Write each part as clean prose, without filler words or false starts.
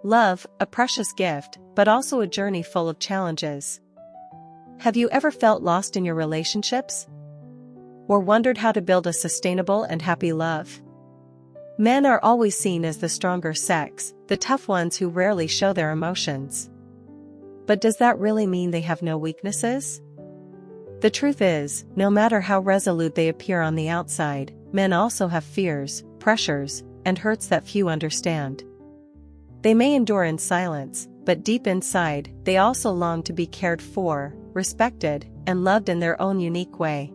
Love, a precious gift, but also a journey full of challenges. Have you ever felt lost in your relationships? Or wondered how to build a sustainable and happy love? Men are always seen as the stronger sex, the tough ones who rarely show their emotions. But does that really mean they have no weaknesses? The truth is, no matter how resolute they appear on the outside, men also have fears, pressures, and hurts that few understand. They may endure in silence, but deep inside, they also long to be cared for, respected, and loved in their own unique way.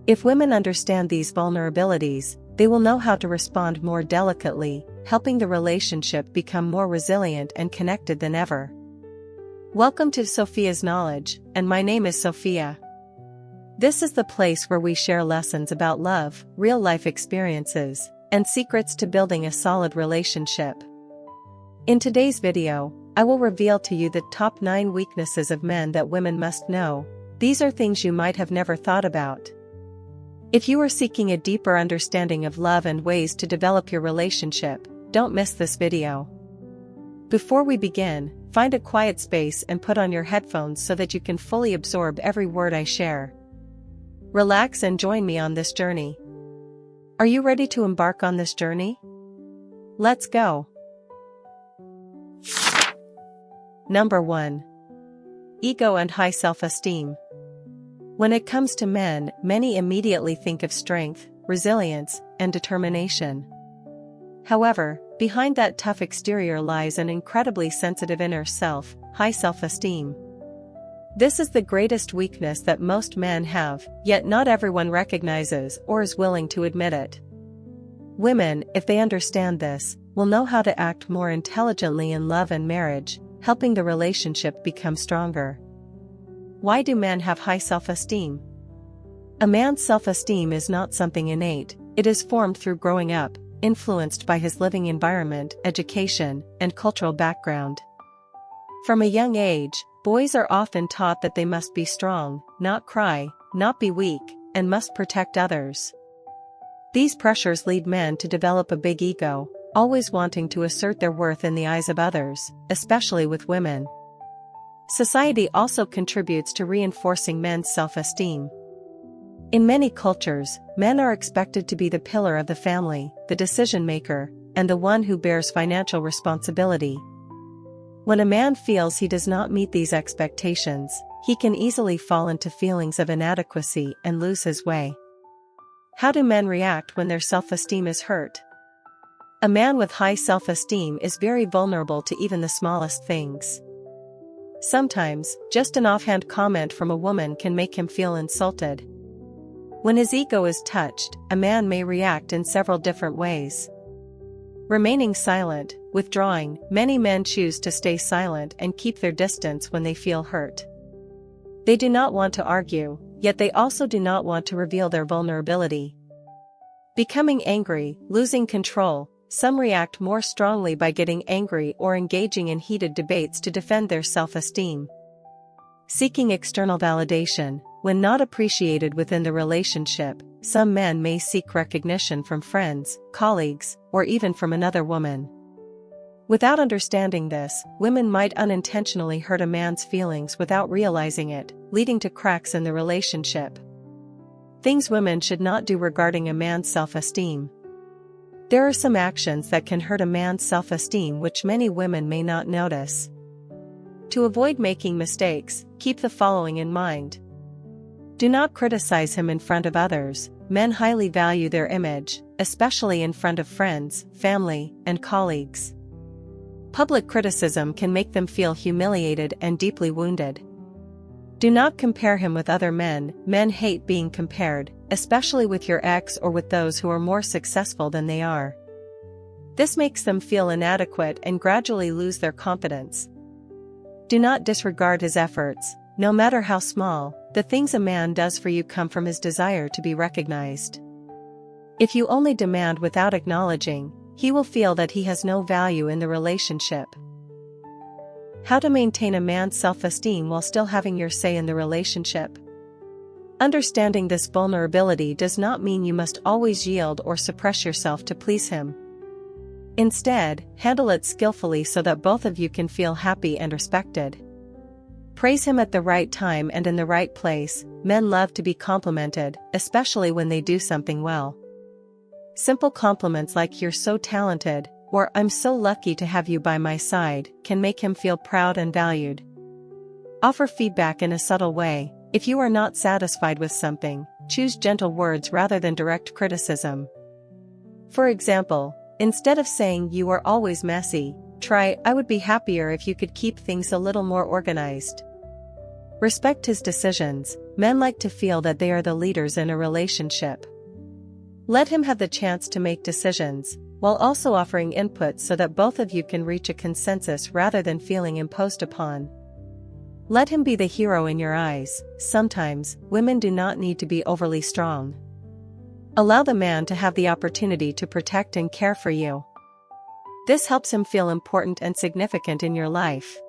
If women understand these vulnerabilities, they will know how to respond more delicately, helping the relationship become more resilient and connected than ever. Welcome to Sophia's Knowledge, and my name is Sophia. This is the place where we share lessons about love, real-life experiences, and secrets to building a solid relationship. In today's video, I will reveal to you the top 9 weaknesses of men that women must know. These are things you might have never thought about. If you are seeking a deeper understanding of love and ways to develop your relationship, don't miss this video. Before we begin, find a quiet space and put on your headphones so that you can fully absorb every word I share. Relax and join me on this journey. Are you ready to embark on this journey? Let's go. Number 1. Ego and high self-esteem. When it comes to men, many immediately think of strength, resilience, and determination. However, behind that tough exterior lies an incredibly sensitive inner self, high self-esteem. This is the greatest weakness that most men have, yet not everyone recognizes or is willing to admit it. Women, if they understand this, will know how to act more intelligently in love and marriage, helping the relationship become stronger. Why do men have high self-esteem? A man's self-esteem is not something innate, it is formed through growing up, influenced by his living environment, education, and cultural background. From a young age, boys are often taught that they must be strong, not cry, not be weak, and must protect others. These pressures lead men to develop a big ego, always wanting to assert their worth in the eyes of others, especially with women. Society also contributes to reinforcing men's self-esteem. In many cultures, men are expected to be the pillar of the family, the decision-maker, and the one who bears financial responsibility. When a man feels he does not meet these expectations, he can easily fall into feelings of inadequacy and lose his way. How do men react when their self-esteem is hurt? A man with high self-esteem is very vulnerable to even the smallest things. Sometimes, just an offhand comment from a woman can make him feel insulted. When his ego is touched, a man may react in several different ways. Remaining silent, withdrawing, many men choose to stay silent and keep their distance when they feel hurt. They do not want to argue, yet they also do not want to reveal their vulnerability. Becoming angry, losing control. Some react more strongly by getting angry or engaging in heated debates to defend their self-esteem. Seeking external validation. When not appreciated within the relationship, some men may seek recognition from friends, colleagues, or even from another woman. Without understanding this, women might unintentionally hurt a man's feelings without realizing it, leading to cracks in the relationship. Things women should not do regarding a man's self-esteem. There are some actions that can hurt a man's self-esteem which many women may not notice. To avoid making mistakes, keep the following in mind. Do not criticize him in front of others. Men highly value their image, especially in front of friends, family, and colleagues. Public criticism can make them feel humiliated and deeply wounded. Do not compare him with other men. Men hate being compared, especially with your ex or with those who are more successful than they are. This makes them feel inadequate and gradually lose their confidence. Do not disregard his efforts. No matter how small, the things a man does for you come from his desire to be recognized. If you only demand without acknowledging, he will feel that he has no value in the relationship. How to maintain a man's self-esteem while still having your say in the relationship. Understanding this vulnerability does not mean you must always yield or suppress yourself to please him. Instead, handle it skillfully so that both of you can feel happy and respected. Praise him at the right time and in the right place. Men love to be complimented, especially when they do something well. Simple compliments like "you're so talented" or "I'm so lucky to have you by my side" can make him feel proud and valued. Offer feedback in a subtle way. If you are not satisfied with something, choose gentle words rather than direct criticism. For example, instead of saying "you are always messy," try "I would be happier if you could keep things a little more organized." Respect his decisions. Men like to feel that they are the leaders in a relationship. Let him have the chance to make decisions, while also offering input so that both of you can reach a consensus rather than feeling imposed upon. Let him be the hero in your eyes. Sometimes, women do not need to be overly strong. Allow the man to have the opportunity to protect and care for you. This helps him feel important and significant in your life.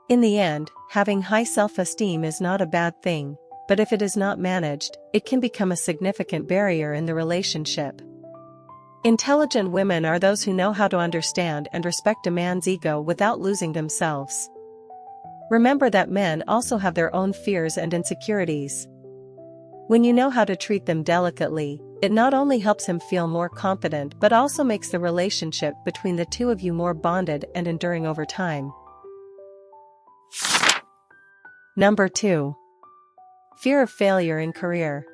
In the end, having high self-esteem is not a bad thing, but if it is not managed, it can become a significant barrier in the relationship. Intelligent women are those who know how to understand and respect a man's ego without losing themselves. Remember that men also have their own fears and insecurities. When you know how to treat them delicately, it not only helps him feel more confident but also makes the relationship between the two of you more bonded and enduring over time. Number 2. Fear of failure in career.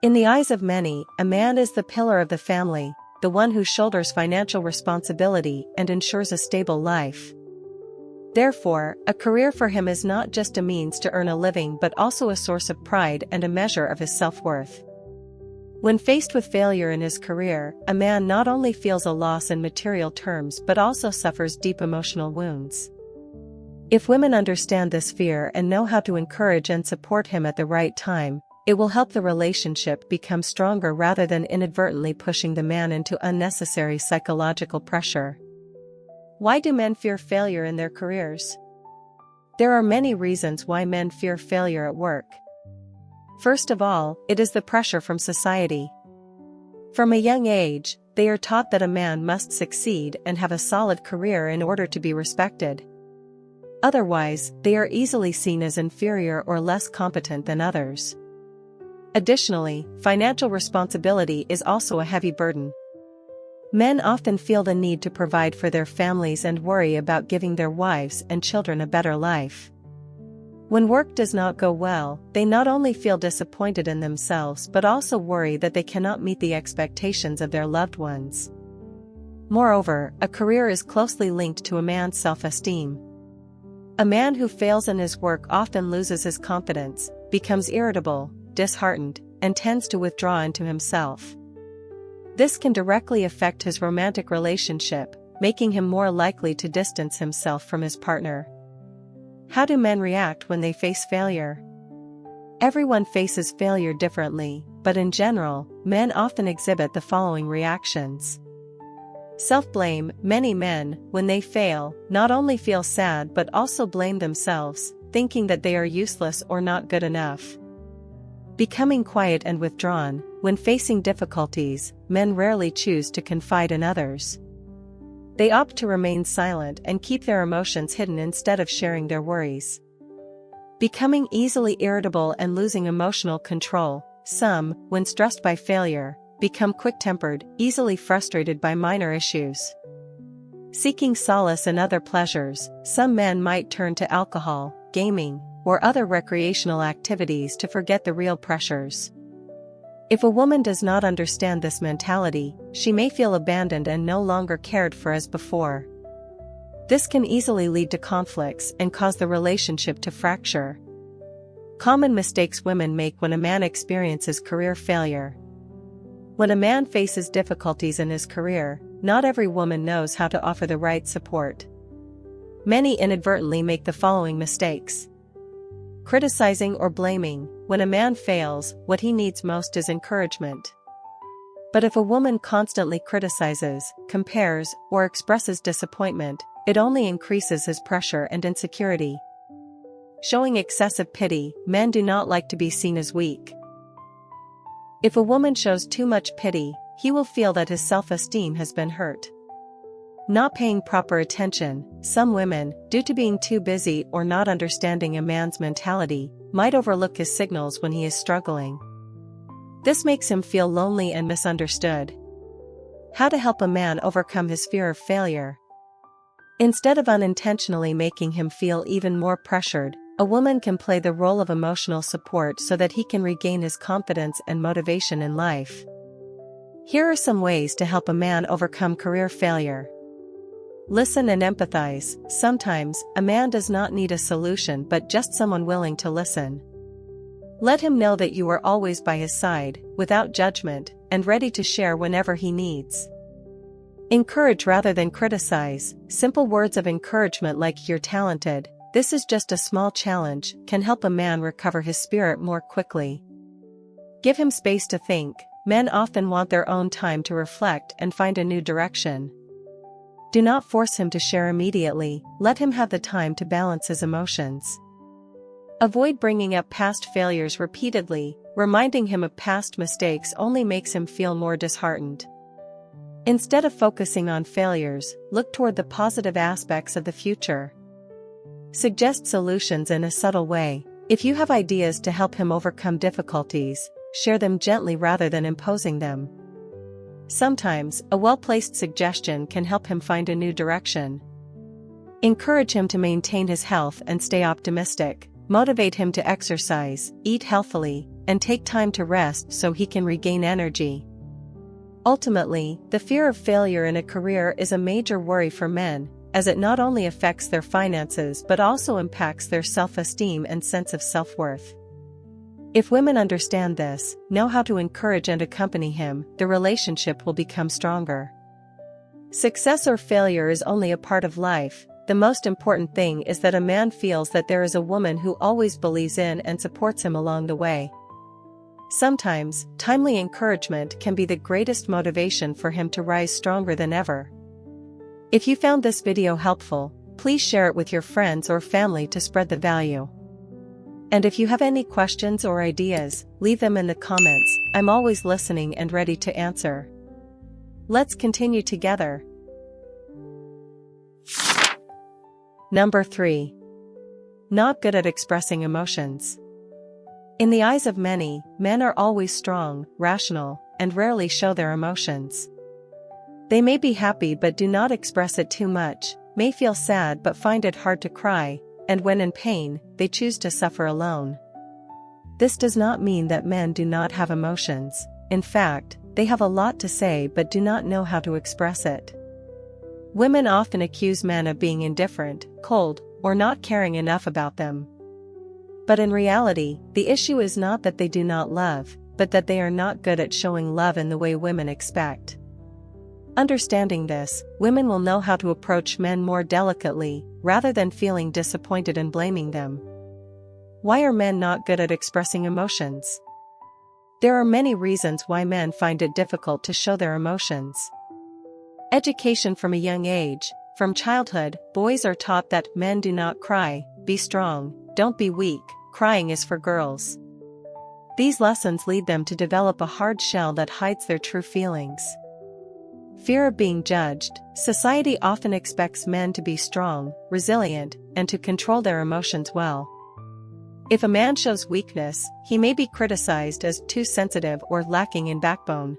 In the eyes of many, a man is the pillar of the family, the one who shoulders financial responsibility and ensures a stable life. Therefore, a career for him is not just a means to earn a living but also a source of pride and a measure of his self-worth. When faced with failure in his career, a man not only feels a loss in material terms but also suffers deep emotional wounds. If women understand this fear and know how to encourage and support him at the right time, it will help the relationship become stronger rather than inadvertently pushing the man into unnecessary psychological pressure. Why do men fear failure in their careers? There are many reasons why men fear failure at work. First of all, it is the pressure from society. From a young age, they are taught that a man must succeed and have a solid career in order to be respected. Otherwise, they are easily seen as inferior or less competent than others. Additionally, financial responsibility is also a heavy burden. Men often feel the need to provide for their families and worry about giving their wives and children a better life. When work does not go well, they not only feel disappointed in themselves but also worry that they cannot meet the expectations of their loved ones. Moreover, a career is closely linked to a man's self-esteem. A man who fails in his work often loses his confidence, becomes irritable, disheartened, and tends to withdraw into himself. This can directly affect his romantic relationship, making him more likely to distance himself from his partner. How do men react when they face failure? Everyone faces failure differently, but in general, men often exhibit the following reactions. Self-blame. Many men, when they fail, not only feel sad but also blame themselves, thinking that they are useless or not good enough. Becoming quiet and withdrawn. When facing difficulties, men rarely choose to confide in others. They opt to remain silent and keep their emotions hidden instead of sharing their worries. Becoming easily irritable and losing emotional control. Some, when stressed by failure, become quick-tempered, easily frustrated by minor issues. Seeking solace in other pleasures. Some men might turn to alcohol, gaming, or other recreational activities to forget the real pressures. If a woman does not understand this mentality, she may feel abandoned and no longer cared for as before. This can easily lead to conflicts and cause the relationship to fracture. Common mistakes women make when a man experiences career failure. When a man faces difficulties in his career, not every woman knows how to offer the right support. Many inadvertently make the following mistakes. Criticizing or blaming. When a man fails, what he needs most is encouragement. But if a woman constantly criticizes, compares, or expresses disappointment, it only increases his pressure and insecurity. Showing excessive pity. Men do not like to be seen as weak. If a woman shows too much pity, he will feel that his self-esteem has been hurt. Not paying proper attention. Some women, due to being too busy or not understanding a man's mentality, might overlook his signals when he is struggling. This makes him feel lonely and misunderstood. How to help a man overcome his fear of failure. Instead of unintentionally making him feel even more pressured, a woman can play the role of emotional support so that he can regain his confidence and motivation in life. Here are some ways to help a man overcome career failure. Listen and empathize. Sometimes, a man does not need a solution but just someone willing to listen. Let him know that you are always by his side, without judgment, and ready to share whenever he needs. Encourage rather than criticize. Simple words of encouragement like "you're talented, this is just a small challenge" can help a man recover his spirit more quickly. Give him space to think. Men often want their own time to reflect and find a new direction. Do not force him to share immediately, let him have the time to balance his emotions. Avoid bringing up past failures repeatedly. Reminding him of past mistakes only makes him feel more disheartened. Instead of focusing on failures, look toward the positive aspects of the future. Suggest solutions in a subtle way. If you have ideas to help him overcome difficulties, share them gently rather than imposing them. Sometimes, a well-placed suggestion can help him find a new direction. Encourage him to maintain his health and stay optimistic. Motivate him to exercise, eat healthily, and take time to rest so he can regain energy. Ultimately, the fear of failure in a career is a major worry for men, as it not only affects their finances but also impacts their self-esteem and sense of self-worth. If women understand this, know how to encourage and accompany him, the relationship will become stronger. Success or failure is only a part of life. The most important thing is that a man feels that there is a woman who always believes in and supports him along the way. Sometimes, timely encouragement can be the greatest motivation for him to rise stronger than ever. If you found this video helpful, please share it with your friends or family to spread the value. And if you have any questions or ideas, leave them in the comments. I'm always listening and ready to answer. Let's continue together. Number 3. Not good at expressing emotions. In the eyes of many, men are always strong, rational, and rarely show their emotions. They may be happy but do not express it too much, may feel sad but find it hard to cry, and when in pain, they choose to suffer alone. This does not mean that men do not have emotions. In fact, they have a lot to say but do not know how to express it. Women often accuse men of being indifferent, cold, or not caring enough about them. But in reality, the issue is not that they do not love, but that they are not good at showing love in the way women expect. Understanding this, women will know how to approach men more delicately, rather than feeling disappointed and blaming them. Why are men not good at expressing emotions? There are many reasons why men find it difficult to show their emotions. Education from a young age. From childhood, boys are taught that men do not cry, be strong, don't be weak, crying is for girls. These lessons lead them to develop a hard shell that hides their true feelings. Fear of being judged. Society often expects men to be strong, resilient, and to control their emotions well. If a man shows weakness, he may be criticized as too sensitive or lacking in backbone.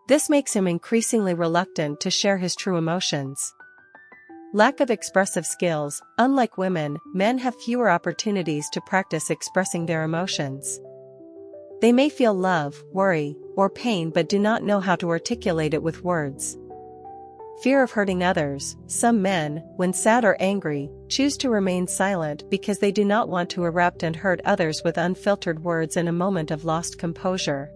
This makes him increasingly reluctant to share his true emotions. Lack of expressive skills. Unlike women, men have fewer opportunities to practice expressing their emotions. They may feel love, worry, or pain but do not know how to articulate it with words. Fear of hurting others. Some men, when sad or angry, choose to remain silent because they do not want to erupt and hurt others with unfiltered words in a moment of lost composure.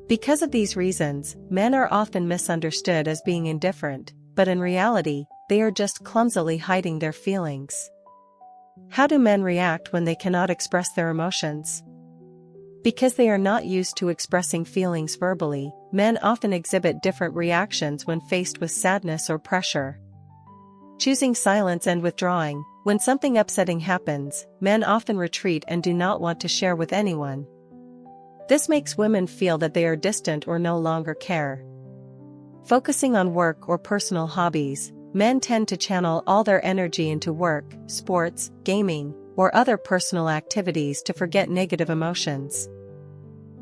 Because of these reasons, men are often misunderstood as being indifferent, but in reality, they are just clumsily hiding their feelings. How do men react when they cannot express their emotions? Because they are not used to expressing feelings verbally, men often exhibit different reactions when faced with sadness or pressure. Choosing silence and withdrawing. When something upsetting happens, men often retreat and do not want to share with anyone. This makes women feel that they are distant or no longer care. Focusing on work or personal hobbies, men tend to channel all their energy into work, sports, gaming, or other personal activities to forget negative emotions.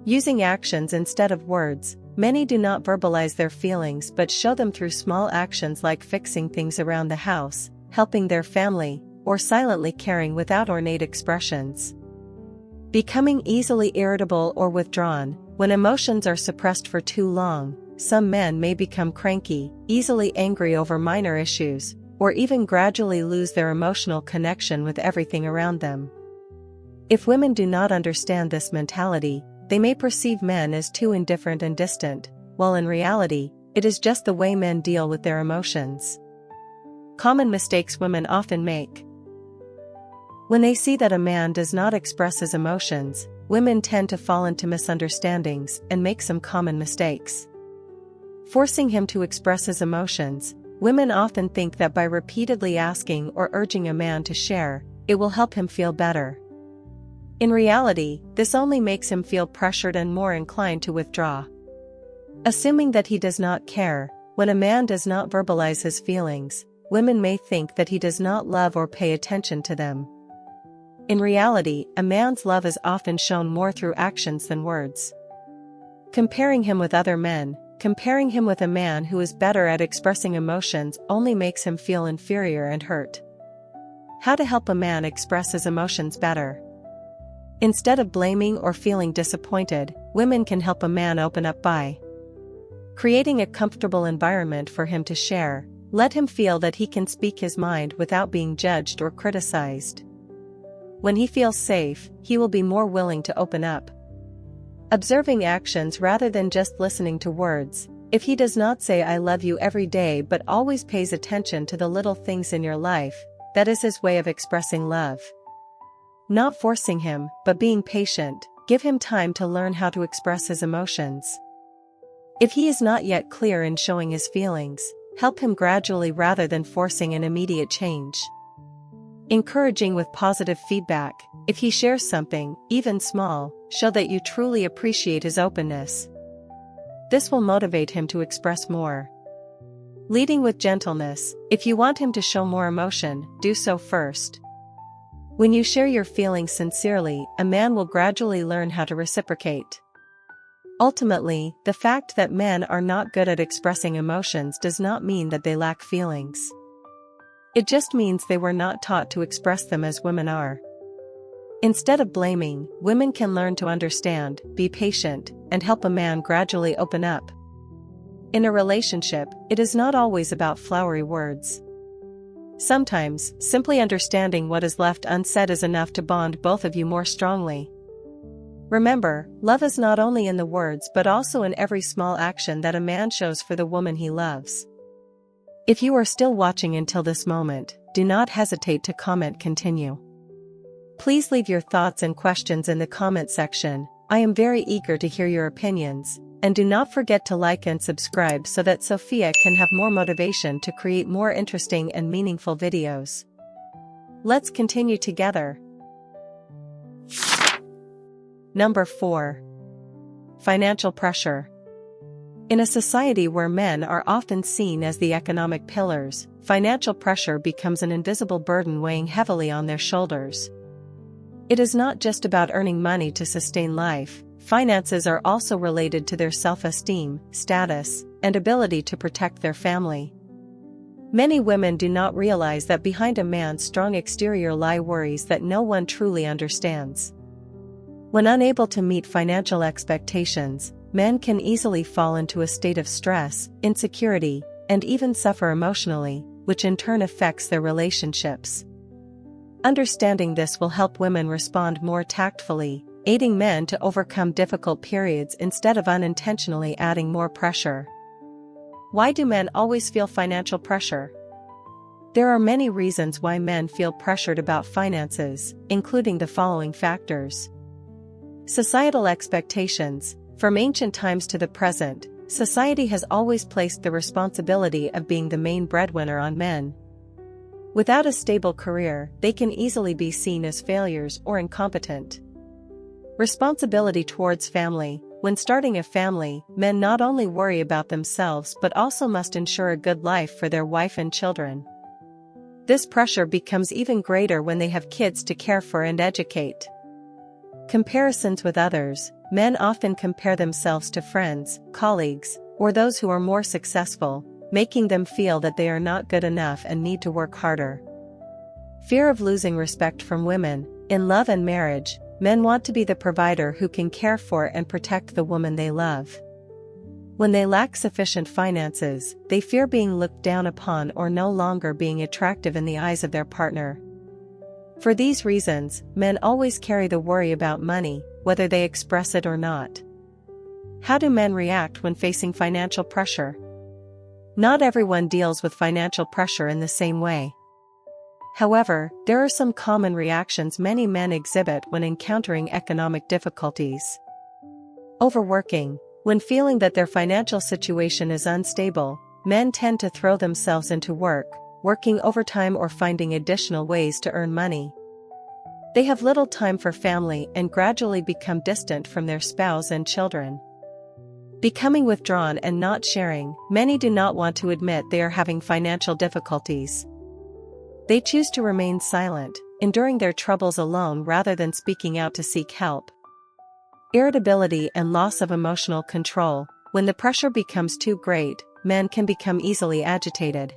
Using actions instead of words, many do not verbalize their feelings but show them through small actions like fixing things around the house, helping their family, or silently caring without ornate expressions. Becoming easily irritable or withdrawn, when emotions are suppressed for too long, some men may become cranky, easily angry over minor issues, or even gradually lose their emotional connection with everything around them. If women do not understand this mentality, they may perceive men as too indifferent and distant, while in reality, it is just the way men deal with their emotions. Common mistakes women often make. When they see that a man does not express his emotions, women tend to fall into misunderstandings and make some common mistakes. Forcing him to express his emotions, women often think that by repeatedly asking or urging a man to share, it will help him feel better. In reality, this only makes him feel pressured and more inclined to withdraw. Assuming that he does not care, when a man does not verbalize his feelings, women may think that he does not love or pay attention to them. In reality, a man's love is often shown more through actions than words. Comparing him with other men, comparing him with a man who is better at expressing emotions only makes him feel inferior and hurt. How to help a man express his emotions better? Instead of blaming or feeling disappointed, women can help a man open up by creating a comfortable environment for him to share. Let him feel that he can speak his mind without being judged or criticized. When he feels safe, he will be more willing to open up. Observing actions rather than just listening to words. If he does not say "I love you" every day but always pays attention to the little things in your life, that is his way of expressing love. Not forcing him, but being patient, give him time to learn how to express his emotions. If he is not yet clear in showing his feelings, help him gradually rather than forcing an immediate change. Encouraging with positive feedback. If he shares something, even small, show that you truly appreciate his openness. This will motivate him to express more. Leading with gentleness. If you want him to show more emotion, do so first. When you share your feelings sincerely, a man will gradually learn how to reciprocate. Ultimately, the fact that men are not good at expressing emotions does not mean that they lack feelings. It just means they were not taught to express them as women are. Instead of blaming, women can learn to understand, be patient, and help a man gradually open up. In a relationship, it is not always about flowery words. Sometimes, simply understanding what is left unsaid is enough to bond both of you more strongly. Remember, love is not only in the words but also in every small action that a man shows for the woman he loves. If you are still watching until this moment, do not hesitate to comment continue. Please leave your thoughts and questions in the comment section. I am very eager to hear your opinions, and do not forget to like and subscribe so that Sophia can have more motivation to create more interesting and meaningful videos. Let's continue together. Number 4. Financial pressure. In a society where men are often seen as the economic pillars, financial pressure becomes an invisible burden weighing heavily on their shoulders. It is not just about earning money to sustain life. Finances are also related to their self-esteem, status, and ability to protect their family. Many women do not realize that behind a man's strong exterior lie worries that no one truly understands. When unable to meet financial expectations, men can easily fall into a state of stress, insecurity, and even suffer emotionally, which in turn affects their relationships. Understanding this will help women respond more tactfully, aiding men to overcome difficult periods instead of unintentionally adding more pressure. Why do men always feel financial pressure? There are many reasons why men feel pressured about finances, including the following factors. Societal expectations. From ancient times to the present, society has always placed the responsibility of being the main breadwinner on men. Without a stable career, they can easily be seen as failures or incompetent. Responsibility towards family. when starting a family, men not only worry about themselves but also must ensure a good life for their wife and children. This pressure becomes even greater when they have kids to care for and educate. Comparisons with others. Men often compare themselves to friends, colleagues, or those who are more successful, making them feel that they are not good enough and need to work harder. Fear of losing respect from women. In love and marriage, men want to be the provider who can care for and protect the woman they love. When they lack sufficient finances, they fear being looked down upon or no longer being attractive in the eyes of their partner. For these reasons, men always carry the worry about money, whether they express it or not. How do men react when facing financial pressure? Not everyone deals with financial pressure in the same way. However, there are some common reactions many men exhibit when encountering economic difficulties. Overworking. When feeling that their financial situation is unstable, men tend to throw themselves into work, working overtime or finding additional ways to earn money. They have little time for family and gradually become distant from their spouse and children. Becoming withdrawn and not sharing. Many do not want to admit they are having financial difficulties. They choose to remain silent, enduring their troubles alone rather than speaking out to seek help. Irritability and loss of emotional control. When the pressure becomes too great, men can become easily agitated.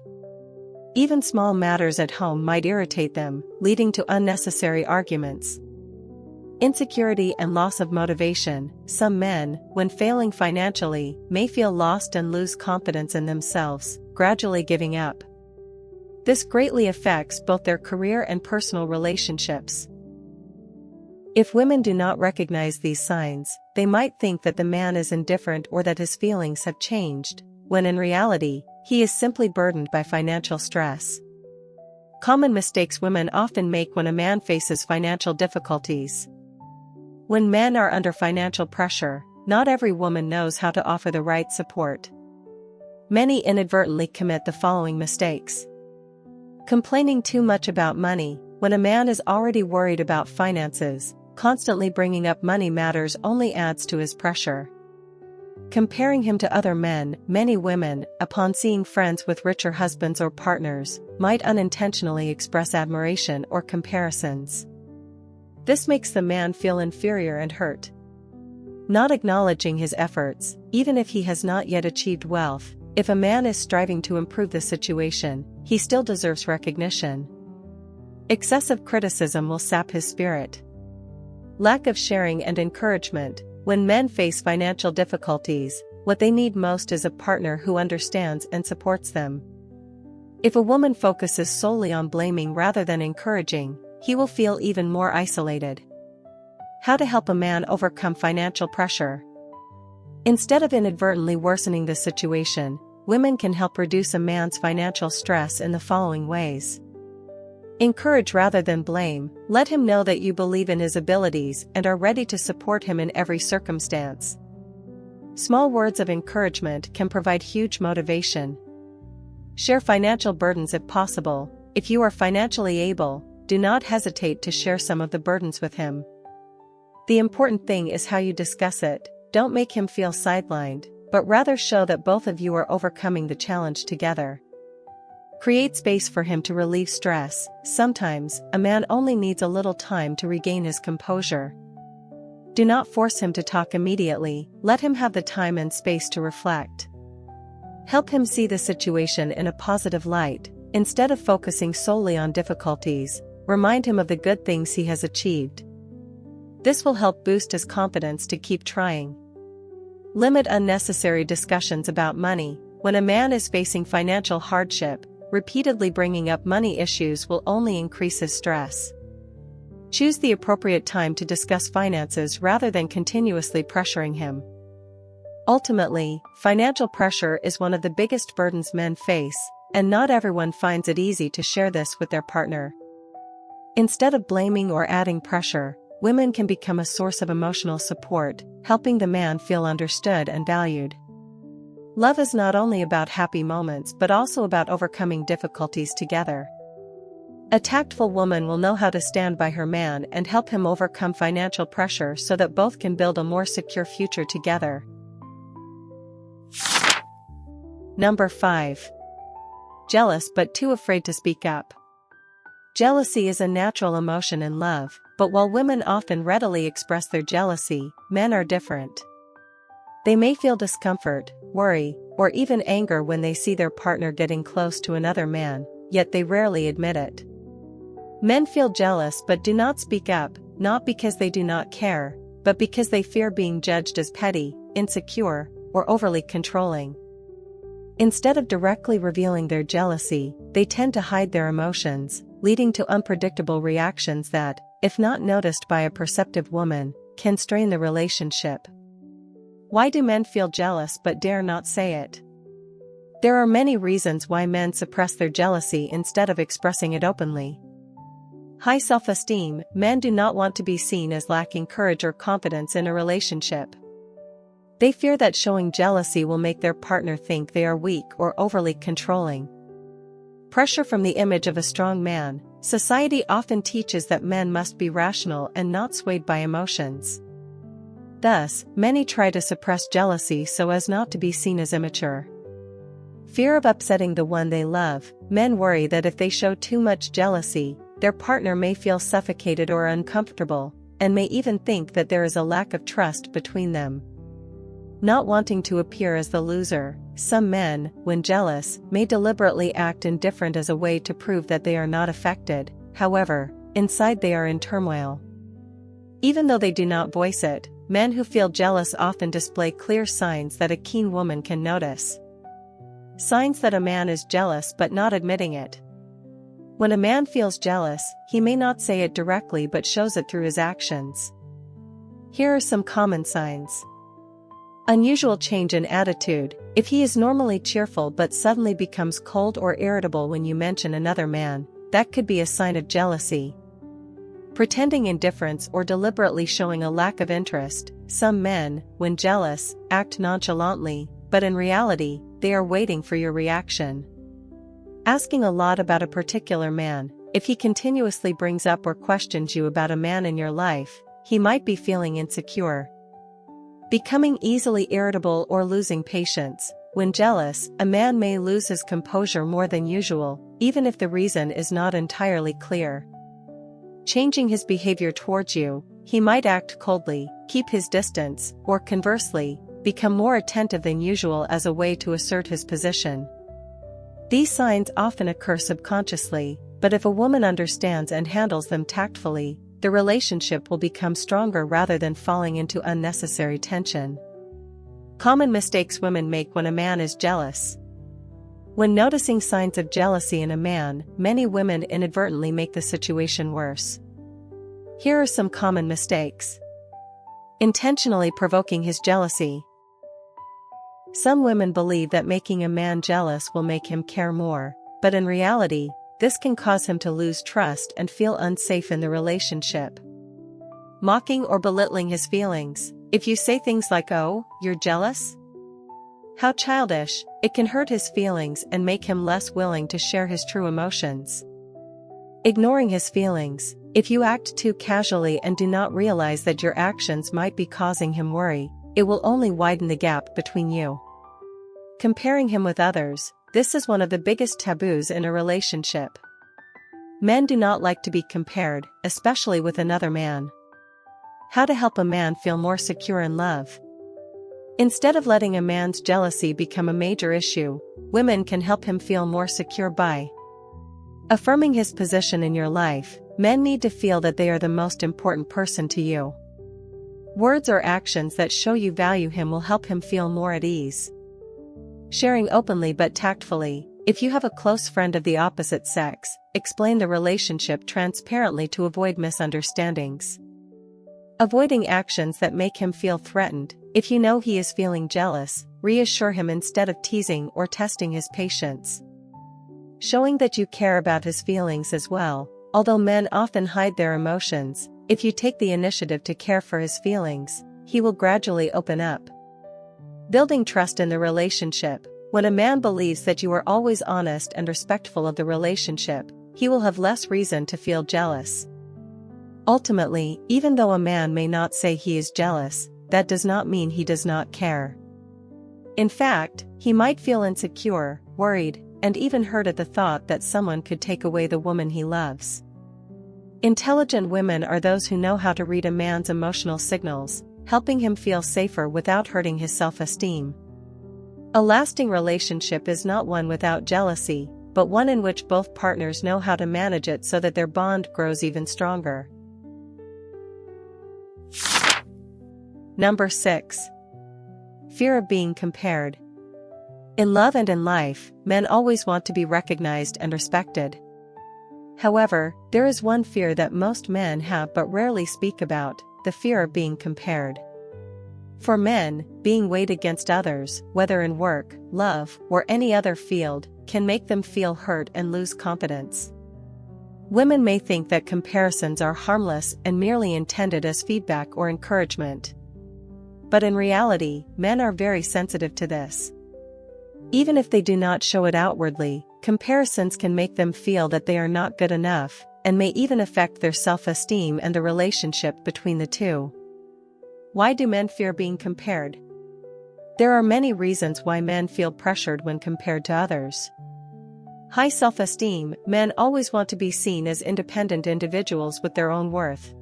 Even small matters at home might irritate them, leading to unnecessary arguments. Insecurity and loss of motivation. Some men, when failing financially, may feel lost and lose confidence in themselves, gradually giving up. This greatly affects both their career and personal relationships. If women do not recognize these signs, they might think that the man is indifferent or that his feelings have changed, when in reality, he is simply burdened by financial stress. Common mistakes women often make when a man faces financial difficulties. When men are under financial pressure, not every woman knows how to offer the right support. Many inadvertently commit the following mistakes. Complaining too much about money. When a man is already worried about finances, constantly bringing up money matters only adds to his pressure. Comparing him to other men. Many women, upon seeing friends with richer husbands or partners, might unintentionally express admiration or comparisons. This makes the man feel inferior and hurt. Not acknowledging his efforts, even if he has not yet achieved wealth. If a man is striving to improve the situation, he still deserves recognition. Excessive criticism will sap his spirit. Lack of sharing and encouragement. When men face financial difficulties, what they need most is a partner who understands and supports them. If a woman focuses solely on blaming rather than encouraging, he will feel even more isolated. How to help a man overcome financial pressure? Instead of inadvertently worsening the situation, women can help reduce a man's financial stress in the following ways. Encourage rather than blame. Let him know that you believe in his abilities and are ready to support him in every circumstance. Small words of encouragement can provide huge motivation. Share financial burdens if possible. If you are financially able, do not hesitate to share some of the burdens with him. The important thing is how you discuss it. Don't make him feel sidelined, but rather show that both of you are overcoming the challenge together. Create space for him to relieve stress. Sometimes, a man only needs a little time to regain his composure. Do not force him to talk immediately, let him have the time and space to reflect. Help him see the situation in a positive light. Instead of focusing solely on difficulties, remind him of the good things he has achieved. This will help boost his confidence to keep trying. Limit unnecessary discussions about money. When a man is facing financial hardship, repeatedly bringing up money issues will only increase his stress. Choose the appropriate time to discuss finances rather than continuously pressuring him. Ultimately, financial pressure is one of the biggest burdens men face, and not everyone finds it easy to share this with their partner. Instead of blaming or adding pressure, women can become a source of emotional support, helping the man feel understood and valued. Love is not only about happy moments but also about overcoming difficulties together. A tactful woman will know how to stand by her man and help him overcome financial pressure so that both can build a more secure future together. Number 5. Jealous but too afraid to speak up. Jealousy is a natural emotion in love, but while women often readily express their jealousy, men are different. They may feel discomfort, worry, or even anger when they see their partner getting close to another man, yet they rarely admit it. Men feel jealous but do not speak up, not because they do not care, but because they fear being judged as petty, insecure, or overly controlling. Instead of directly revealing their jealousy, they tend to hide their emotions, leading to unpredictable reactions that, if not noticed by a perceptive woman, can strain the relationship. Why do men feel jealous but dare not say it? There are many reasons why men suppress their jealousy instead of expressing it openly. High self-esteem. Men do not want to be seen as lacking courage or confidence in a relationship. They fear that showing jealousy will make their partner think they are weak or overly controlling. Pressure from the image of a strong man. Society often teaches that men must be rational and not swayed by emotions. Thus, many try to suppress jealousy so as not to be seen as immature. Fear of upsetting the one they love. Men worry that if they show too much jealousy, their partner may feel suffocated or uncomfortable, and may even think that there is a lack of trust between them. Not wanting to appear as the loser, some men, when jealous, may deliberately act indifferent as a way to prove that they are not affected. However, inside they are in turmoil. Even though they do not voice it, men who feel jealous often display clear signs that a keen woman can notice. Signs that a man is jealous but not admitting it. When a man feels jealous, he may not say it directly but shows it through his actions. Here are some common signs. Unusual change in attitude. If he is normally cheerful but suddenly becomes cold or irritable when you mention another man, that could be a sign of jealousy. Pretending indifference or deliberately showing a lack of interest. Some men, when jealous, act nonchalantly, but in reality, they are waiting for your reaction. Asking a lot about a particular man. If he continuously brings up or questions you about a man in your life, he might be feeling insecure. Becoming easily irritable or losing patience. When jealous, a man may lose his composure more than usual, even if the reason is not entirely clear. Changing his behavior towards you. He might act coldly, keep his distance, or conversely, become more attentive than usual as a way to assert his position. These signs often occur subconsciously, but if a woman understands and handles them tactfully, the relationship will become stronger rather than falling into unnecessary tension. Common mistakes women make when a man is jealous. When noticing signs of jealousy in a man, many women inadvertently make the situation worse. Here are some common mistakes. Intentionally provoking his jealousy. Some women believe that making a man jealous will make him care more, but in reality, this can cause him to lose trust and feel unsafe in the relationship. Mocking or belittling his feelings. If you say things like, "Oh, you're jealous? How childish," it can hurt his feelings and make him less willing to share his true emotions. Ignoring his feelings. If you act too casually and do not realize that your actions might be causing him worry, it will only widen the gap between you. Comparing him with others. This is one of the biggest taboos in a relationship. Men do not like to be compared, especially with another man. How to help a man feel more secure in love. Instead of letting a man's jealousy become a major issue, women can help him feel more secure by affirming his position in your life. Men need to feel that they are the most important person to you. Words or actions that show you value him will help him feel more at ease. Sharing openly but tactfully. If you have a close friend of the opposite sex, explain the relationship transparently to avoid misunderstandings. Avoiding actions that make him feel threatened. If you know he is feeling jealous, reassure him instead of teasing or testing his patience. Showing that you care about his feelings as well. Although men often hide their emotions, if you take the initiative to care for his feelings, he will gradually open up. Building trust in the relationship. When a man believes that you are always honest and respectful of the relationship, he will have less reason to feel jealous. Ultimately, even though a man may not say he is jealous, that does not mean he does not care. In fact, he might feel insecure, worried, and even hurt at the thought that someone could take away the woman he loves. Intelligent women are those who know how to read a man's emotional signals, helping him feel safer without hurting his self-esteem. A lasting relationship is not one without jealousy, but one in which both partners know how to manage it so that their bond grows even stronger. Number 6. Fear of being compared. In love and in life, men always want to be recognized and respected. However, there is one fear that most men have but rarely speak about: the fear of being compared. For men, being weighed against others, whether in work, love, or any other field, can make them feel hurt and lose confidence. Women may think that comparisons are harmless and merely intended as feedback or encouragement. But in reality, men are very sensitive to this. Even if they do not show it outwardly, comparisons can make them feel that they are not good enough, and may even affect their self-esteem and the relationship between the two. Why do men fear being compared? There are many reasons why men feel pressured when compared to others. High self-esteem: men always want to be seen as independent individuals with their own worth.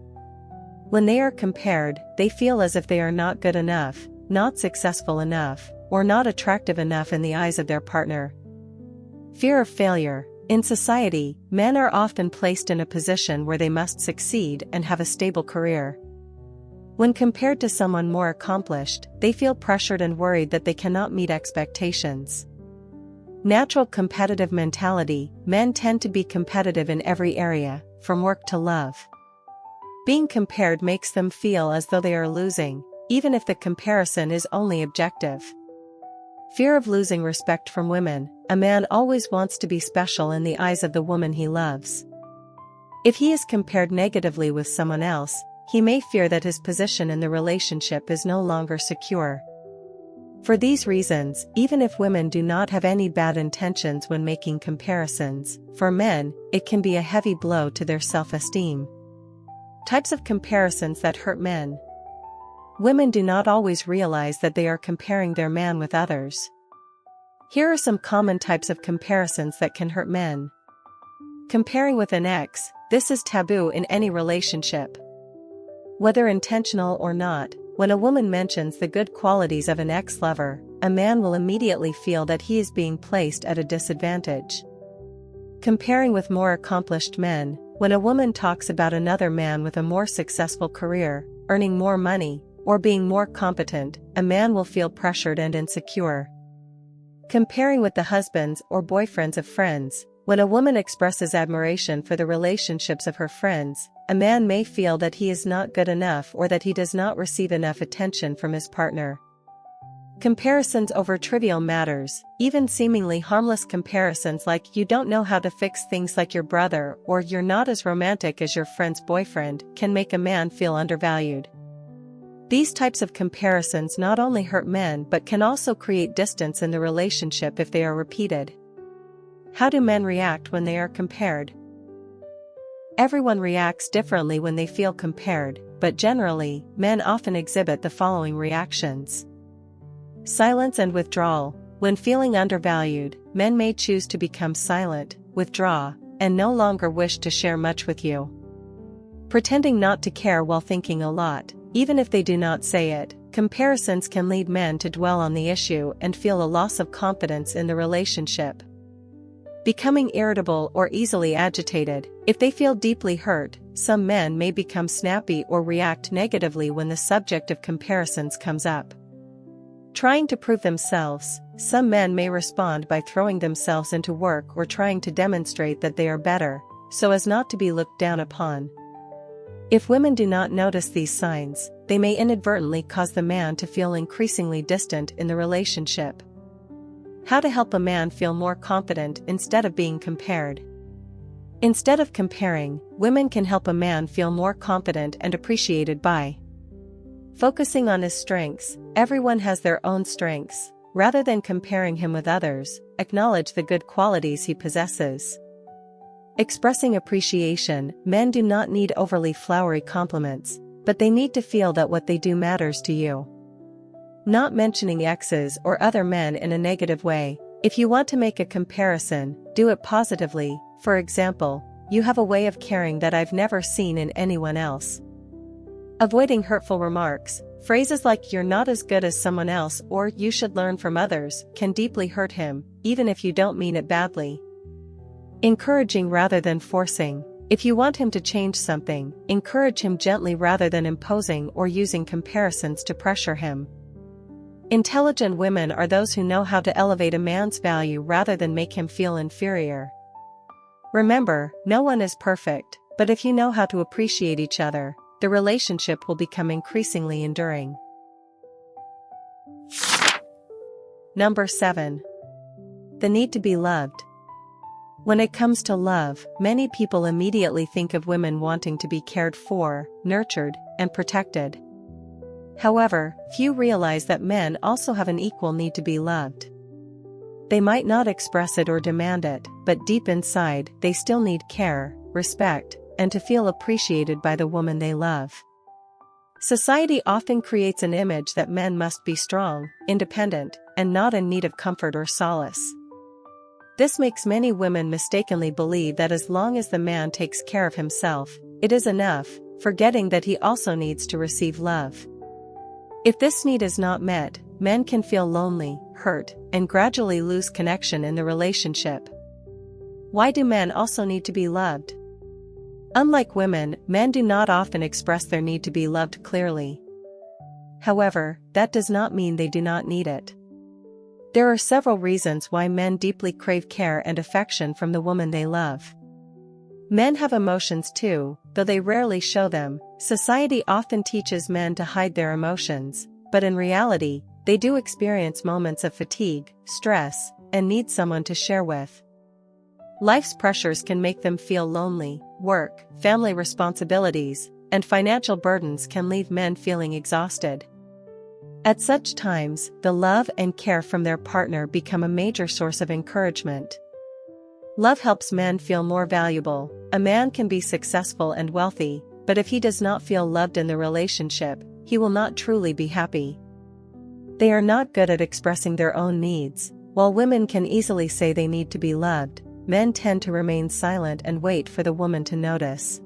When they are compared, they feel as if they are not good enough, not successful enough, or not attractive enough in the eyes of their partner. Fear of failure. In society, men are often placed in a position where they must succeed and have a stable career. When compared to someone more accomplished, they feel pressured and worried that they cannot meet expectations. Natural competitive mentality: men tend to be competitive in every area, from work to love. Being compared makes them feel as though they are losing, even if the comparison is only objective. Fear of losing respect from women: a man always wants to be special in the eyes of the woman he loves. If he is compared negatively with someone else, he may fear that his position in the relationship is no longer secure. For these reasons, even if women do not have any bad intentions when making comparisons, for men, it can be a heavy blow to their self-esteem. Types of comparisons that hurt men. Women do not always realize that they are comparing their man with others. Here are some common types of comparisons that can hurt men. Comparing with an ex: this is taboo in any relationship. Whether intentional or not, when a woman mentions the good qualities of an ex-lover, a man will immediately feel that he is being placed at a disadvantage. Comparing with more accomplished men: when a woman talks about another man with a more successful career, earning more money, or being more competent, a man will feel pressured and insecure. Comparing with the husbands or boyfriends of friends: when a woman expresses admiration for the relationships of her friends, a man may feel that he is not good enough or that he does not receive enough attention from his partner. Comparisons over trivial matters: even seemingly harmless comparisons like "you don't know how to fix things like your brother" or "you're not as romantic as your friend's boyfriend," can make a man feel undervalued. These types of comparisons not only hurt men but can also create distance in the relationship if they are repeated. How do men react when they are compared? Everyone reacts differently when they feel compared, but generally, men often exhibit the following reactions. Silence and withdrawal: when feeling undervalued, men may choose to become silent, withdraw, and no longer wish to share much with you. Pretending not to care while thinking a lot: even if they do not say it, comparisons can lead men to dwell on the issue and feel a loss of confidence in the relationship. Becoming irritable or easily agitated: if they feel deeply hurt, some men may become snappy or react negatively when the subject of comparisons comes up. Trying to prove themselves: some men may respond by throwing themselves into work or trying to demonstrate that they are better, so as not to be looked down upon. If women do not notice these signs, they may inadvertently cause the man to feel increasingly distant in the relationship. How to help a man feel more confident instead of being compared. Instead of comparing, women can help a man feel more confident and appreciated by focusing on his strengths. Everyone has their own strengths. Rather than comparing him with others, acknowledge the good qualities he possesses. Expressing appreciation, men do not need overly flowery compliments, but they need to feel that what they do matters to you. Not mentioning exes or other men in a negative way. If you want to make a comparison, do it positively. For example, you have a way of caring that I've never seen in anyone else. Avoiding hurtful remarks. Phrases like "you're not as good as someone else" or "you should learn from others" can deeply hurt him, even if you don't mean it badly. Encouraging rather than forcing. If you want him to change something, encourage him gently rather than imposing or using comparisons to pressure him. Intelligent women are those who know how to elevate a man's value rather than make him feel inferior. Remember, no one is perfect, but if you know how to appreciate each other, the relationship will become increasingly enduring. Number 7. The need to be loved. When it comes to love, many people immediately think of women wanting to be cared for, nurtured, and protected. However, few realize that men also have an equal need to be loved. They might not express it or demand it, but deep inside, they still need care, respect, and to feel appreciated by the woman they love. Society often creates an image that men must be strong, independent, and not in need of comfort or solace. This makes many women mistakenly believe that as long as the man takes care of himself, it is enough, forgetting that he also needs to receive love. If this need is not met, men can feel lonely, hurt, and gradually lose connection in the relationship. Why do men also need to be loved? Unlike women, men do not often express their need to be loved clearly. However, that does not mean they do not need it. There are several reasons why men deeply crave care and affection from the woman they love. Men have emotions too, though they rarely show them. Society often teaches men to hide their emotions, but in reality, they do experience moments of fatigue, stress, and need someone to share with. Life's pressures can make them feel lonely. Work, family responsibilities, and financial burdens can leave men feeling exhausted. At such times, the love and care from their partner become a major source of encouragement. Love helps men feel more valuable. A man can be successful and wealthy, but if he does not feel loved in the relationship, he will not truly be happy. They are not good at expressing their own needs. While women can easily say they need to be loved, men tend to remain silent and wait for the woman to notice.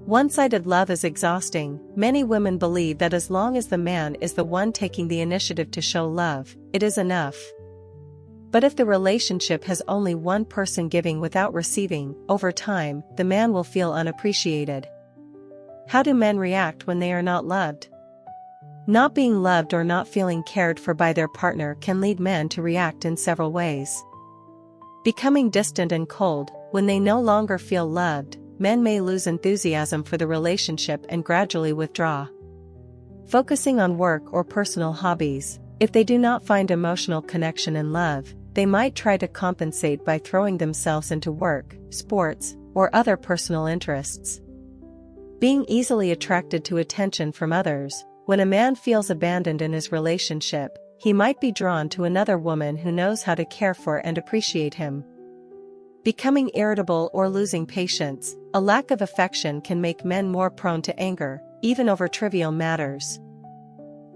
One-sided love is exhausting. Many women believe that as long as the man is the one taking the initiative to show love, it is enough. But if the relationship has only one person giving without receiving, over time, the man will feel unappreciated. How do men react when they are not loved? Not being loved or not feeling cared for by their partner can lead men to react in several ways. Becoming distant and cold. When they no longer feel loved, men may lose enthusiasm for the relationship and gradually withdraw. Focusing on work or personal hobbies. If they do not find emotional connection and love, they might try to compensate by throwing themselves into work, sports, or other personal interests. Being easily attracted to attention from others. When a man feels abandoned in his relationship, he might be drawn to another woman who knows how to care for and appreciate him. Becoming irritable or losing patience. A lack of affection can make men more prone to anger, even over trivial matters.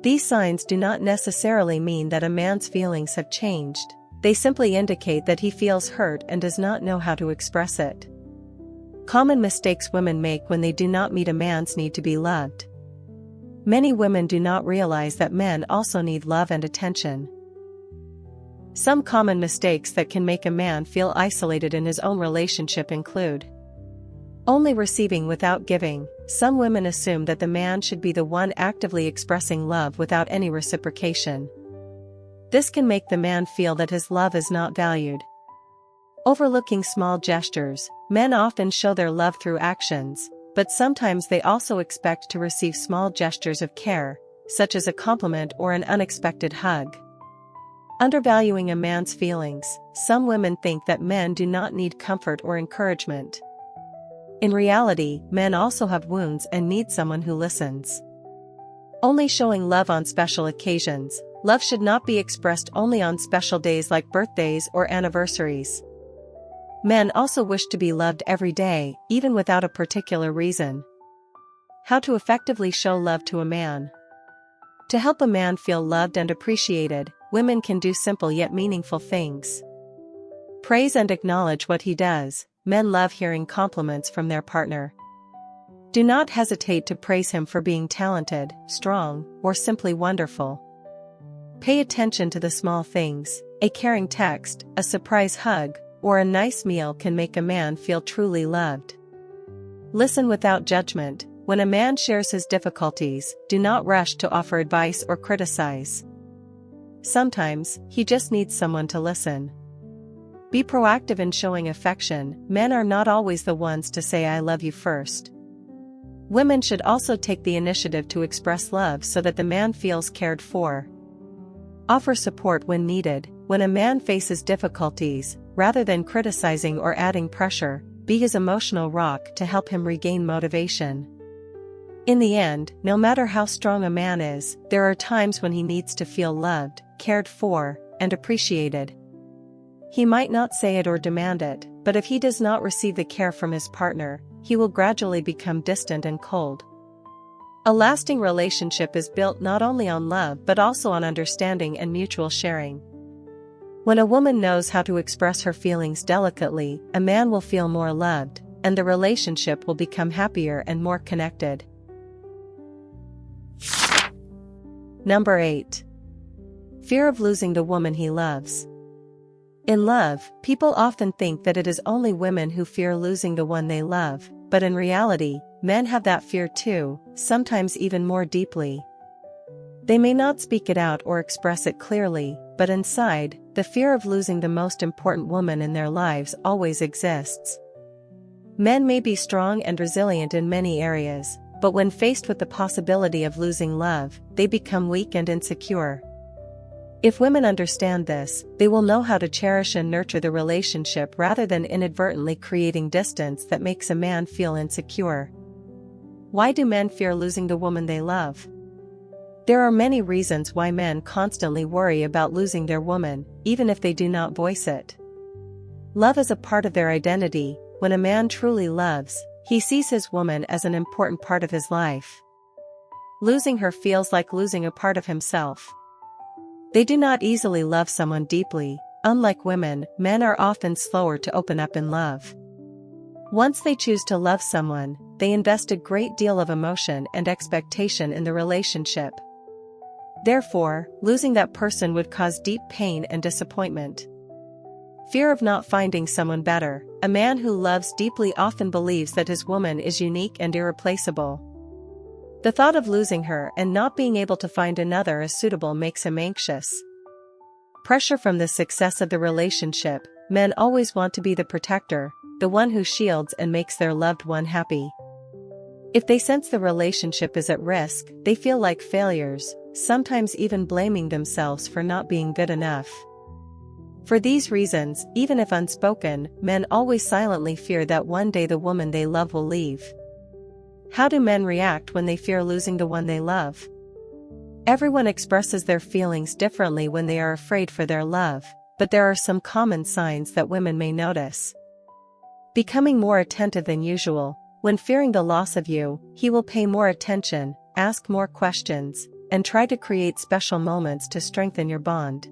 These signs do not necessarily mean that a man's feelings have changed. They simply indicate that he feels hurt and does not know how to express it. Common mistakes women make when they do not meet a man's need to be loved. Many women do not realize that men also need love and attention. Some common mistakes that can make a man feel isolated in his own relationship include only receiving without giving. Some women assume that the man should be the one actively expressing love without any reciprocation. This can make the man feel that his love is not valued. Overlooking small gestures. Men often show their love through actions, but sometimes they also expect to receive small gestures of care, such as a compliment or an unexpected hug. Undervaluing a man's feelings. Some women think that men do not need comfort or encouragement. In reality, men also have wounds and need someone who listens. Only showing love on special occasions. Love should not be expressed only on special days like birthdays or anniversaries. Men also wish to be loved every day, even without a particular reason. How to effectively show love to a man. To help a man feel loved and appreciated, women can do simple yet meaningful things. Praise and acknowledge what he does. Men love hearing compliments from their partner. Do not hesitate to praise him for being talented, strong, or simply wonderful. Pay attention to the small things. A caring text, a surprise hug, or a nice meal can make a man feel truly loved. Listen without judgment. When a man shares his difficulties, do not rush to offer advice or criticize. Sometimes, he just needs someone to listen. Be proactive in showing affection. Men are not always the ones to say "I love you" first. Women should also take the initiative to express love so that the man feels cared for. Offer support when needed. When a man faces difficulties, rather than criticizing or adding pressure, be his emotional rock to help him regain motivation. In the end, no matter how strong a man is, there are times when he needs to feel loved, cared for, and appreciated. He might not say it or demand it, but if he does not receive the care from his partner, he will gradually become distant and cold. A lasting relationship is built not only on love but also on understanding and mutual sharing. When a woman knows how to express her feelings delicately, a man will feel more loved, and the relationship will become happier and more connected. Number 8. Fear of losing the woman he loves. In love, people often think that it is only women who fear losing the one they love, but in reality, men have that fear too, sometimes even more deeply. They may not speak it out or express it clearly, but inside, the fear of losing the most important woman in their lives always exists. Men may be strong and resilient in many areas, but when faced with the possibility of losing love, they become weak and insecure. If women understand this, they will know how to cherish and nurture the relationship rather than inadvertently creating distance that makes a man feel insecure. Why do men fear losing the woman they love? There are many reasons why men constantly worry about losing their woman, even if they do not voice it. Love is a part of their identity. When a man truly loves, he sees his woman as an important part of his life. Losing her feels like losing a part of himself. They do not easily love someone deeply. Unlike women, men are often slower to open up in love. Once they choose to love someone, they invest a great deal of emotion and expectation in the relationship. Therefore, losing that person would cause deep pain and disappointment. Fear of not finding someone better. A man who loves deeply often believes that his woman is unique and irreplaceable. The thought of losing her and not being able to find another as suitable makes him anxious. Pressure from the success of the relationship. Men always want to be the protector, the one who shields and makes their loved one happy. If they sense the relationship is at risk, they feel like failures, sometimes even blaming themselves for not being good enough. For these reasons, even if unspoken, men always silently fear that one day the woman they love will leave. How do men react when they fear losing the one they love? Everyone expresses their feelings differently when they are afraid for their love, but there are some common signs that women may notice. Becoming more attentive than usual. When fearing the loss of you, he will pay more attention, ask more questions, and try to create special moments to strengthen your bond.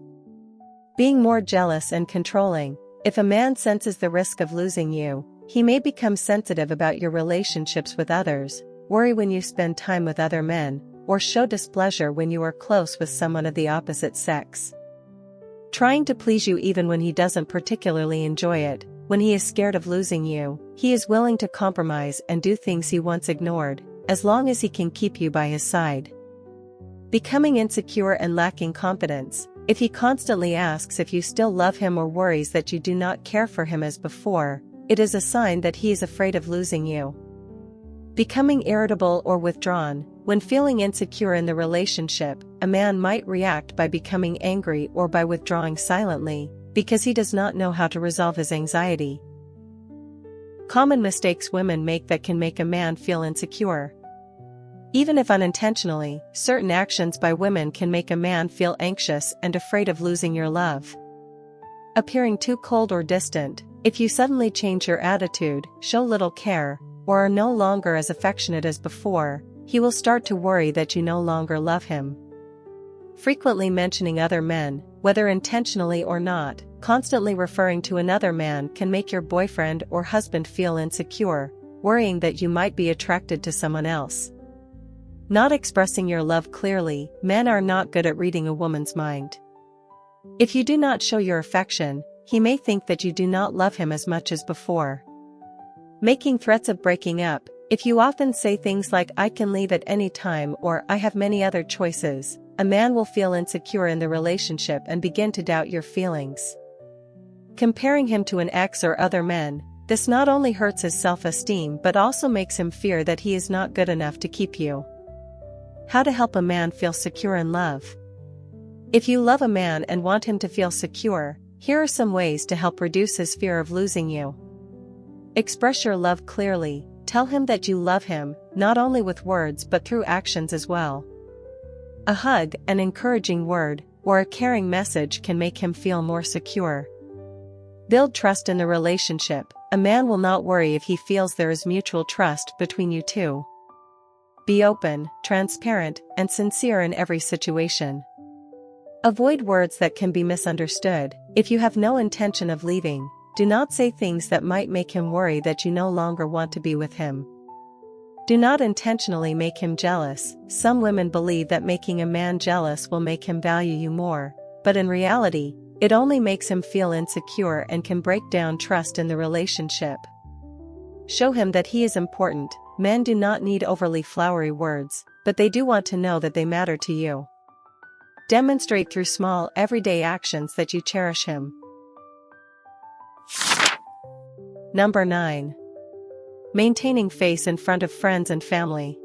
Being more jealous and controlling. If a man senses the risk of losing you, he may become sensitive about your relationships with others, worry when you spend time with other men, or show displeasure when you are close with someone of the opposite sex. Trying to please you even when he doesn't particularly enjoy it. When he is scared of losing you, he is willing to compromise and do things he once ignored, as long as he can keep you by his side. Becoming insecure and lacking confidence. If he constantly asks if you still love him or worries that you do not care for him as before, it is a sign that he is afraid of losing you. Becoming irritable or withdrawn. When feeling insecure in the relationship, a man might react by becoming angry or by withdrawing silently, because he does not know how to resolve his anxiety. Common mistakes women make that can make a man feel insecure. Even if unintentionally, certain actions by women can make a man feel anxious and afraid of losing your love. Appearing too cold or distant. If you suddenly change your attitude, show little care, or are no longer as affectionate as before, he will start to worry that you no longer love him. Frequently mentioning other men, whether intentionally or not, constantly referring to another man can make your boyfriend or husband feel insecure, worrying that you might be attracted to someone else. Not expressing your love clearly, men are not good at reading a woman's mind. If you do not show your affection, he may think that you do not love him as much as before. Making threats of breaking up. If you often say things like "I can leave at any time" or "I have many other choices," a man will feel insecure in the relationship and begin to doubt your feelings. Comparing him to an ex or other men, this not only hurts his self-esteem but also makes him fear that he is not good enough to keep you. How to help a man feel secure in love. If you love a man and want him to feel secure, here are some ways to help reduce his fear of losing you. Express your love clearly. Tell him that you love him, not only with words but through actions as well. A hug, an encouraging word, or a caring message can make him feel more secure. Build trust in the relationship. A man will not worry if he feels there is mutual trust between you two. Be open, transparent, and sincere in every situation. Avoid words that can be misunderstood. If you have no intention of leaving, do not say things that might make him worry that you no longer want to be with him. Do not intentionally make him jealous. Some women believe that making a man jealous will make him value you more, but in reality, it only makes him feel insecure and can break down trust in the relationship. Show him that he is important. Men do not need overly flowery words, but they do want to know that they matter to you. Demonstrate through small, everyday actions that you cherish him. Number 9. Maintaining face in front of friends and family.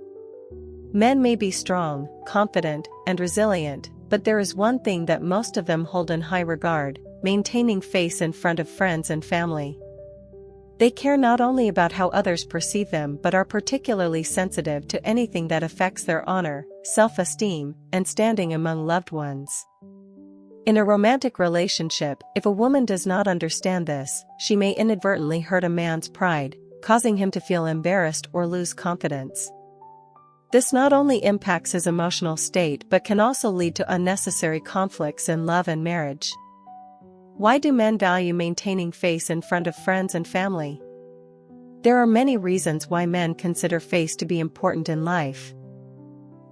Men may be strong, confident, and resilient, but there is one thing that most of them hold in high regard: maintaining face in front of friends and family. They care not only about how others perceive them but are particularly sensitive to anything that affects their honor, self-esteem, and standing among loved ones. In a romantic relationship, if a woman does not understand this, she may inadvertently hurt a man's pride, causing him to feel embarrassed or lose confidence. This not only impacts his emotional state but can also lead to unnecessary conflicts in love and marriage. Why do men value maintaining face in front of friends and family? There are many reasons why men consider face to be important in life.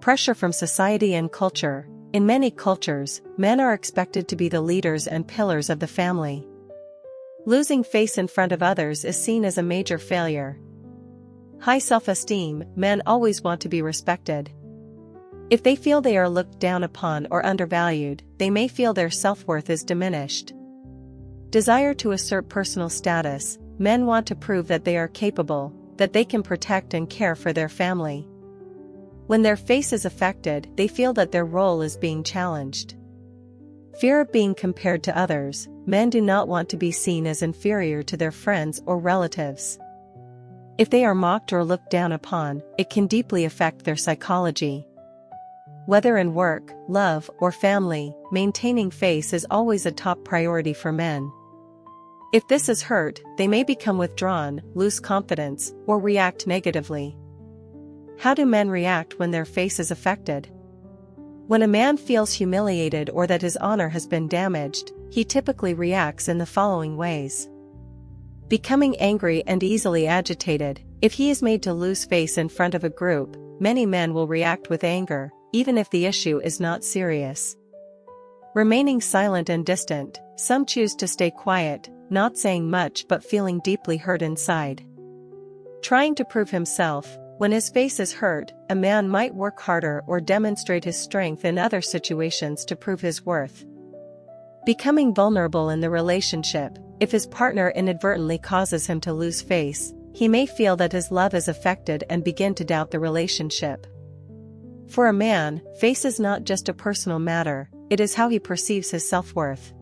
Pressure from society and culture. In many cultures, men are expected to be the leaders and pillars of the family. Losing face in front of others is seen as a major failure. High self-esteem. Men always want to be respected. If they feel they are looked down upon or undervalued, they may feel their self-worth is diminished. Desire to assert personal status. Men want to prove that they are capable, that they can protect and care for their family. When their face is affected, they feel that their role is being challenged. Fear of being compared to others. Men do not want to be seen as inferior to their friends or relatives. If they are mocked or looked down upon, it can deeply affect their psychology. Whether in work, love, or family, maintaining face is always a top priority for men. If this is hurt, they may become withdrawn, lose confidence, or react negatively. How do men react when their face is affected? When a man feels humiliated or that his honor has been damaged, he typically reacts in the following ways. Becoming angry and easily agitated. If he is made to lose face in front of a group, many men will react with anger, even if the issue is not serious. Remaining silent and distant. Some choose to stay quiet, not saying much but feeling deeply hurt inside. Trying to prove himself. When his face is hurt, a man might work harder or demonstrate his strength in other situations to prove his worth. Becoming vulnerable in the relationship. If his partner inadvertently causes him to lose face, he may feel that his love is affected and begin to doubt the relationship. For a man, face is not just a personal matter, it is how he perceives his self-worth.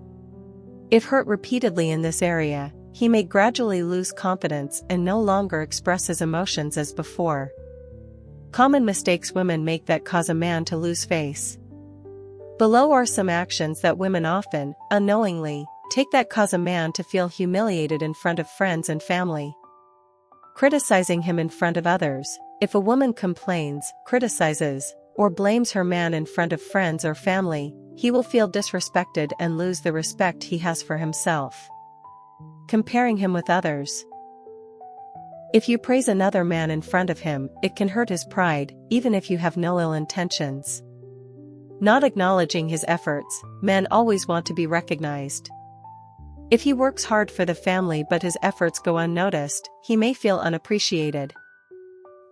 If hurt repeatedly in this area, he may gradually lose confidence and no longer express his emotions as before. Common mistakes women make that cause a man to lose face. Below are some actions that women often, unknowingly, take that cause a man to feel humiliated in front of friends and family. Criticizing him in front of others. If a woman complains, criticizes, or blames her man in front of friends or family, he will feel disrespected and lose the respect he has for himself. Comparing him with others. If you praise another man in front of him, it can hurt his pride, even if you have no ill intentions. Not acknowledging his efforts. Men always want to be recognized. If he works hard for the family but his efforts go unnoticed, he may feel unappreciated.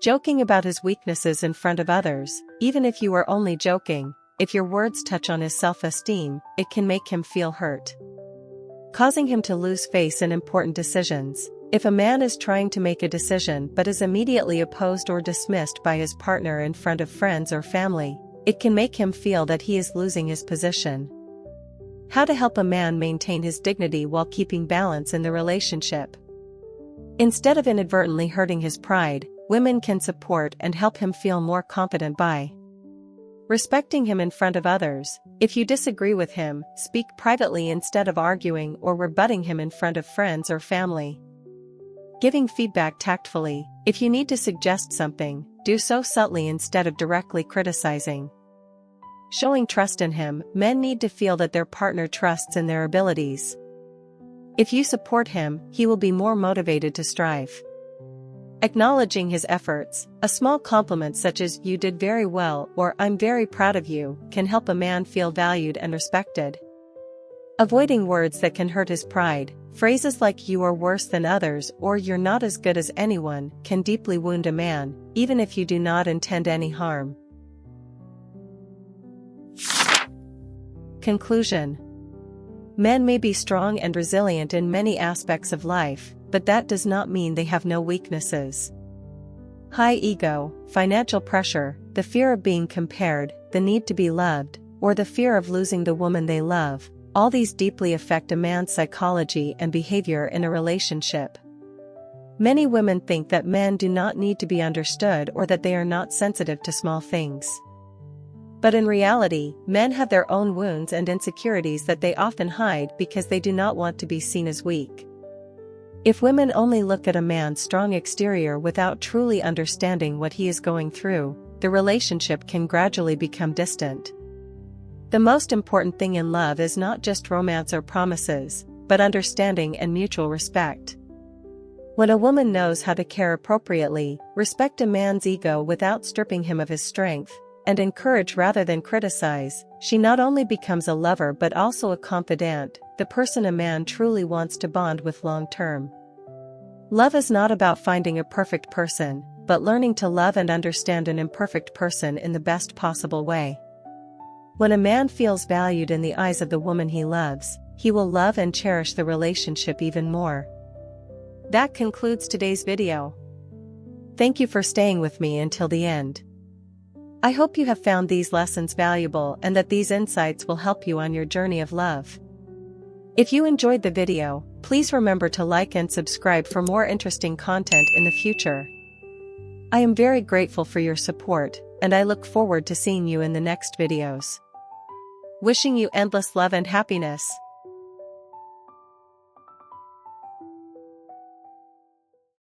Joking about his weaknesses in front of others. Even if you are only joking, if your words touch on his self-esteem, it can make him feel hurt. Causing him to lose face in important decisions. If a man is trying to make a decision but is immediately opposed or dismissed by his partner in front of friends or family, it can make him feel that he is losing his position. How to help a man maintain his dignity while keeping balance in the relationship. Instead of inadvertently hurting his pride, women can support and help him feel more confident by respecting him in front of others. If you disagree with him, speak privately instead of arguing or rebutting him in front of friends or family. Giving feedback tactfully. If you need to suggest something, do so subtly instead of directly criticizing. Showing trust in him. Men need to feel that their partner trusts in their abilities. If you support him, he will be more motivated to strive. Acknowledging his efforts. A small compliment such as "You did very well" or "I'm very proud of you" can help a man feel valued and respected. Avoiding words that can hurt his pride. Phrases like "you are worse than others" or "you're not as good as anyone" can deeply wound a man, even if you do not intend any harm. Conclusion. Men may be strong and resilient in many aspects of life, but that does not mean they have no weaknesses. High ego, financial pressure, the fear of being compared, the need to be loved, or the fear of losing the woman they love, all these deeply affect a man's psychology and behavior in a relationship. Many women think that men do not need to be understood or that they are not sensitive to small things. But in reality, men have their own wounds and insecurities that they often hide because they do not want to be seen as weak. If women only look at a man's strong exterior without truly understanding what he is going through, the relationship can gradually become distant. The most important thing in love is not just romance or promises, but understanding and mutual respect. When a woman knows how to care appropriately, respect a man's ego without stripping him of his strength, and encourage rather than criticize, she not only becomes a lover but also a confidant, the person a man truly wants to bond with long term. Love is not about finding a perfect person, but learning to love and understand an imperfect person in the best possible way. When a man feels valued in the eyes of the woman he loves, he will love and cherish the relationship even more. That concludes today's video. Thank you for staying with me until the end. I hope you have found these lessons valuable and that these insights will help you on your journey of love. If you enjoyed the video, please remember to like and subscribe for more interesting content in the future. I am very grateful for your support, and I look forward to seeing you in the next videos. Wishing you endless love and happiness.